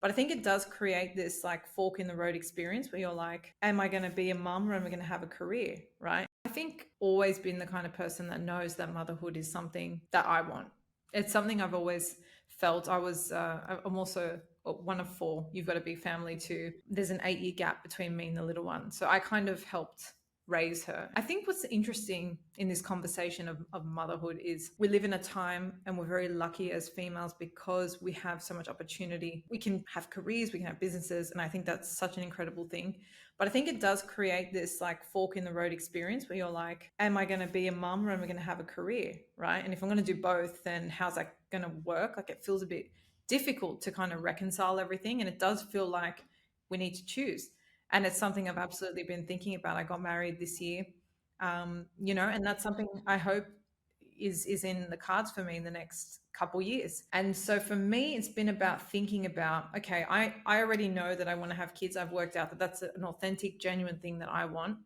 But I think it does create this like fork in the road experience where you're like, am I going to be a mum or am I going to have a career? Right. I think always been the kind of person that knows that motherhood is something that I want. It's something I've always felt. I'm also one of four. You've got to be family too. There's an 8 year gap between me and the little one. So I kind of helped raise her. I think what's interesting in this conversation of motherhood is we live in a time and we're very lucky as females because we have so much opportunity. We can have careers, we can have businesses, and I think that's such an incredible thing. But I think it does create this like fork in the road experience where you're like, am I going to be a mum or am I going to have a career? Right. And if I'm going to do both, then how's that going to work? Like it feels a bit difficult to kind of reconcile everything. And it does feel like we need to choose. And it's something I've absolutely been thinking about. I got married this year, and that's something I hope is in the cards for me in the next couple years. And so for me, it's been about thinking about, okay, I already know that I want to have kids. I've worked out that that's an authentic, genuine thing that I want.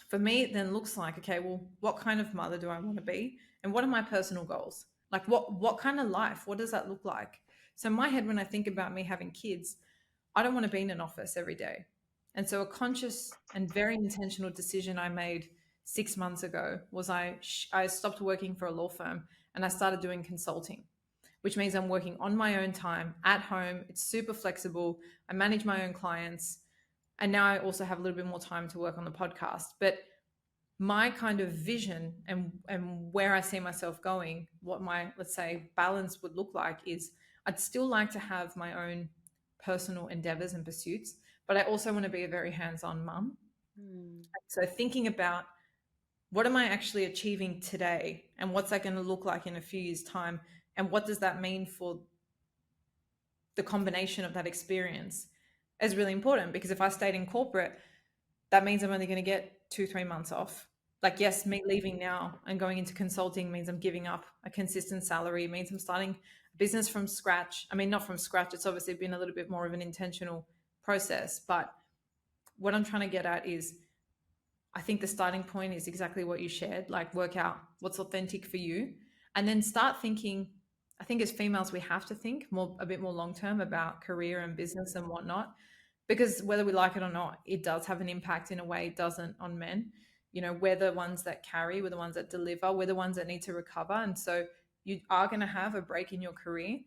For me, it then looks like, okay, well, what kind of mother do I want to be? And what are my personal goals? Like what kind of life? What does that look like? So in my head, when I think about me having kids, I don't want to be in an office every day. And so a conscious and very intentional decision I made 6 months ago was I stopped working for a law firm and I started doing consulting, which means I'm working on my own time at home. It's super flexible. I manage my own clients. And now I also have a little bit more time to work on the podcast. But my kind of vision and where I see myself going, what my, let's say, balance would look like is I'd still like to have my own personal endeavors and pursuits, but I also want to be a very hands-on mum. Mm. So thinking about what am I actually achieving today and what's that going to look like in a few years' time? And what does that mean for the combination of that experience is really important because if I stayed in corporate, that means I'm only going to get 2-3 months off. Like, yes, me leaving now and going into consulting means I'm giving up a consistent salary, means I'm starting a business from scratch. I mean, not from scratch, it's obviously been a little bit more of an intentional process. But what I'm trying to get at is I think the starting point is exactly what you shared, like work out what's authentic for you and then start thinking. I think as females, we have to think more, a bit more long term about career and business and whatnot, because whether we like it or not, it does have an impact in a way it doesn't on men. We're the ones that carry, we're the ones that deliver, we're the ones that need to recover. And so you are going to have a break in your career.